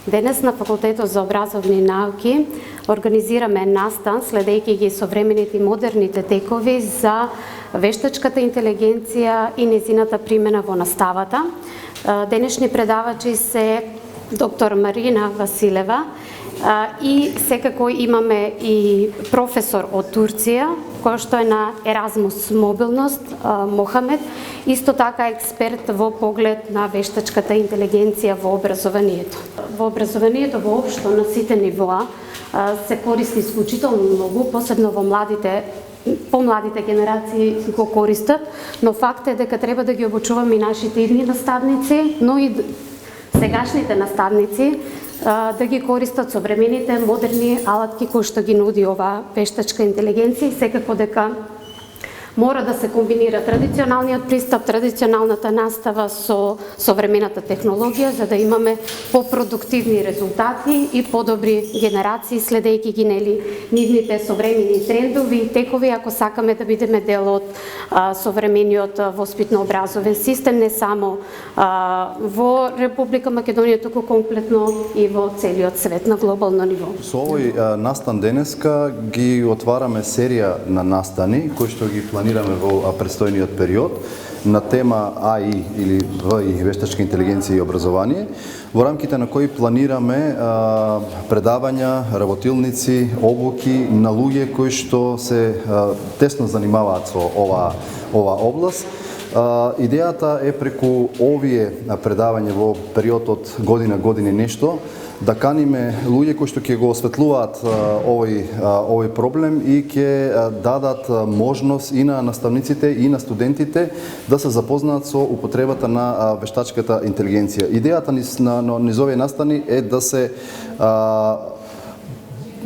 Денес на Факултетот за образовни науки организираме настан следејќи ги современите и модерните текови за вештачката интелигенција и нејзината примена во наставата. Денешни предавачи се доктор Марина Василева и секако имаме и професор од Турција, кој што е на Еразмус мобилност, Мохамед, исто така експерт во поглед на вештачката интелигенција во образованието. Во образованието воопшто на сите нивоа се користи исклучително многу, посебно во помладите генерации го користат, но факт е дека треба да ги обучуваме и нашите идни наставници, но и сегашните наставници да ги користат современите модерни алатки кои што ги нуди оваа вештачка интелигенција, и секако дека мора да се комбинира традиционалниот пристап, традиционалната настава со современата технологија, за да имаме попродуктивни резултати и подобри генерации, следејќи ги нивните современи трендови и текови, ако сакаме да бидеме дел од современиот воспитно-образовен систем, не само во Република Македонија, туку комплетно и во целиот свет на глобално ниво. Со овој настан денеска ги отвараме серија на настани кои што ги планираме во престојниот период на тема АИ или ВИ, вештачка интелигенција и образование, во рамките на кои планираме предавања, работилници, обуки на луѓе кои што се тесно занимаваат со ова област. Идејата е преку овие предавања во период од година нешто да каниме луѓе кои што ќе го осветлуваат овој проблем и ќе дадат можност и на наставниците и на студентите да се запознаат со употребата на вештачката интелигенција. Идејата низ овие настани е да се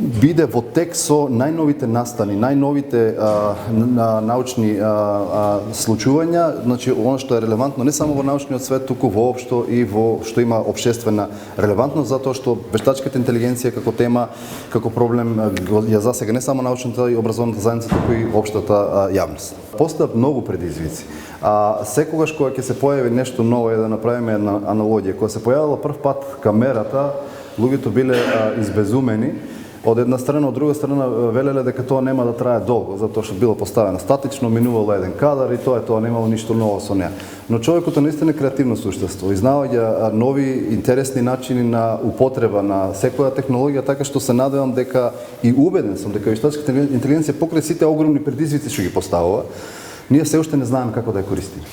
биде во тек со најновите настани, најновите научни случувања, значи оно што е релевантно не само во научниот свет, туку воопшто и во што има општествена релевантност, затоа што вештачката интелигенција како тема, како проблем ја засега не само научната и образовната заедница, туку и општата јавност. Постојат многу предизвици. Секогаш кога ќе се појави нешто ново, да направиме една аналогија, кога се појавила прв пат камерата, луѓето биле избезумени. Од една страна, од друга страна велеле дека тоа нема да трае долго, затоа што било поставено статично, минувало еден кадар и тоа немало ништо ново со неа. Но човекот е наистина креативно суштество и знаоѓа нови интересни начини на употреба на секоја технологија, така што се надевам дека и убеден сум дека вештачката интелигенција покрај сите огромни предизвици што ги поставува, ние се уште не знаеме како да ја користиме.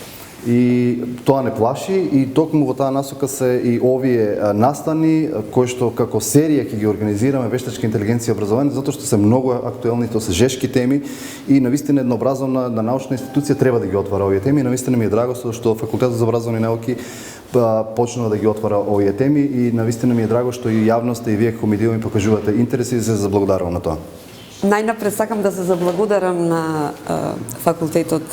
И тоа не плаши и токму во таа насока се и овие настани кои што како серија ќе ги организираме вештачка интелигенција и образование, затоа што се многу актуелни, тоа се жешки теми и навистина една образовна научна институција треба да ги отвара овие теми и навистина ми е драго што Факултетот за образовни науки почнува да ги отвара овие теми и навистина ми е драго што и јавноста и вие како медија ми покажувате интерес и се заблагодарувам на тоа. Најнапред сакам да се заблагодарам на Факултетот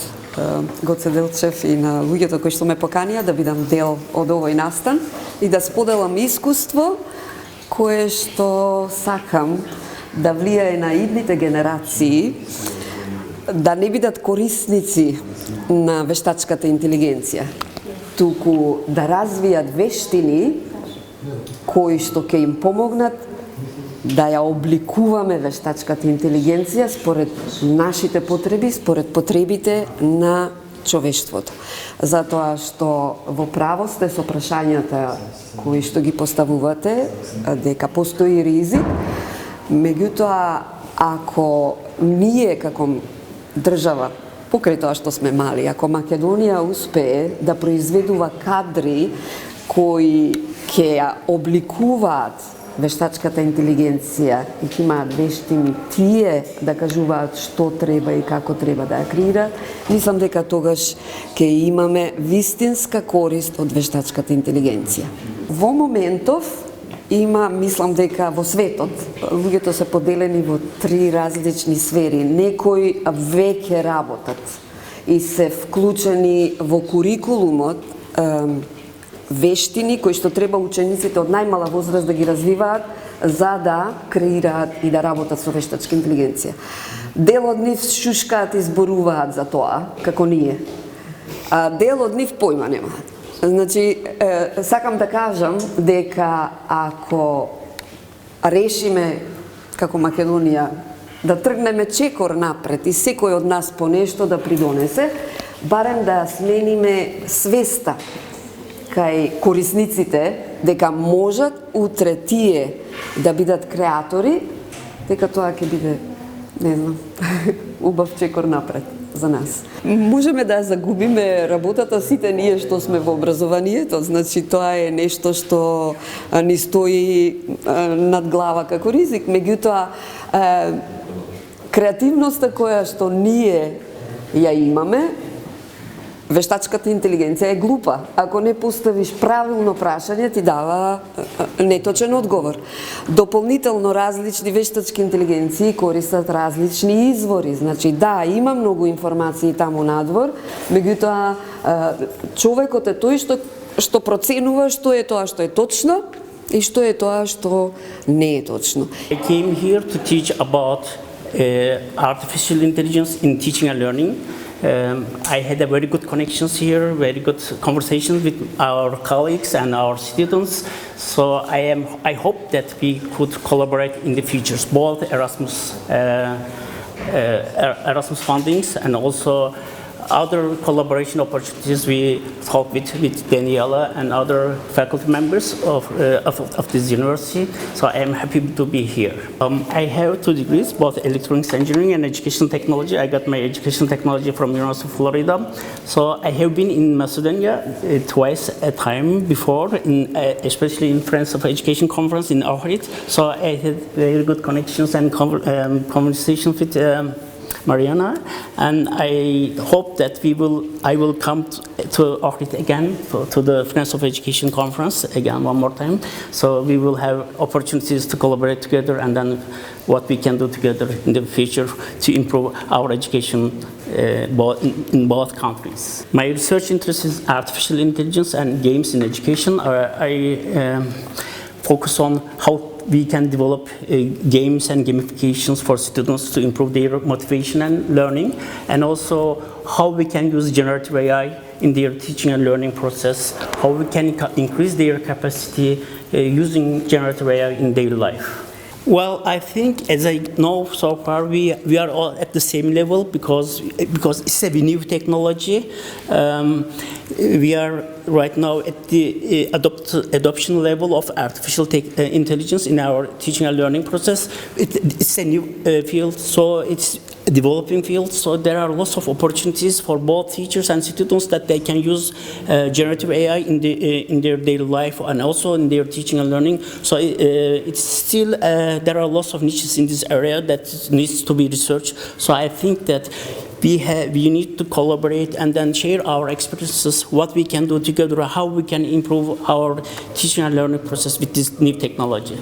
Гоце Делчев и на луѓето кои што ме поканија да бидам дел од овој настан и да споделам искуство кое што сакам да влијае на идните генерации да не бидат корисници на вештачката интелигенција, туку да развијат вештини кои што ќе им помогнат да ја обликуваме вештачката интелигенција според нашите потреби, според потребите на човештвото. Затоа што во право сте со прашањата кои што ги поставувате, дека постои ризик, меѓутоа ако ние како држава, покрај тоа што сме мали, ако Македонија успее да произведува кадри кои ќе ја обликуваат вештачката интелигенција и ќе имаат вештини тие да кажуваат што треба и како треба да ја креираат, мислам дека тогаш ќе имаме вистинска корист од вештачката интелигенција. Во моментов има, мислам дека во светот, луѓето се поделени во 3 различни сфери. Некои веќе работат и се вклучени во курикулумот вештини кои што треба учениците од најмала возраст да ги развиваат за да креираат и да работат со вештачка интелигенција. Дел од нив шушкаат и зборуваат за тоа, како ние. А дел од нив појма немаат. Значи, сакам да кажам дека ако решиме како Македонија да тргнеме чекор напред и секој од нас по нешто да придонесе, барем да смениме свеста кај корисниците дека можат утре тие да бидат креатори, дека тоа ќе биде, не знам, убав чекор напред за нас. Можеме да загубиме работата сите ние што сме во образованието, значи тоа е нешто што ни стои над глава како ризик, меѓутоа креативноста која што ние ја имаме, вештачката интелигенција е глупа. Ако не поставиш правилно прашање, ти дава неточен одговор. Дополнително различни вештачки интелигенции користат различни извори. Значи да, има многу информации таму надвор, меѓутоа човекот е тој што проценува што е тоа што е точно и што е тоа што не е точно. I came here to teach about artificial intelligence in teaching and learning. I had a very good connections here, very good conversations with our colleagues and our students. So I hope that we could collaborate in the future, both Erasmus fundings and also other collaboration opportunities. We talk with Daniela and other faculty members of this university. So I am happy to be here. I have 2 degrees, both electronics engineering and education technology. I got my education technology from University of Florida. So I have been in Macedonia twice a time before, especially in Friends of Education conference in Ohrid. So I had very good connections and conversations with Mariana, and I hope that I will come to Ohrid again to the Friends of Education conference again one more time. So we will have opportunities to collaborate together, and then what we can do together in the future to improve our education in both countries. My research interest is artificial intelligence and games in education. I focus on how we can develop games and gamifications for students to improve their motivation and learning, and also how we can use generative AI in their teaching and learning process, how we can increase their capacity using generative AI in daily life. Well, I think, as I know so far, we are all at the same level because it's a new technology. We are right now at the adoption level of artificial intelligence in our teaching and learning process. It's a new field, so it's a developing field. So there are lots of opportunities for both teachers and students that they can use generative AI in their daily life and also in their teaching and learning. So it's still there are lots of niches in this area that needs to be researched. So I think that we need to collaborate and then share our experiences, what we can do together, how we can improve our teaching and learning process with this new technology.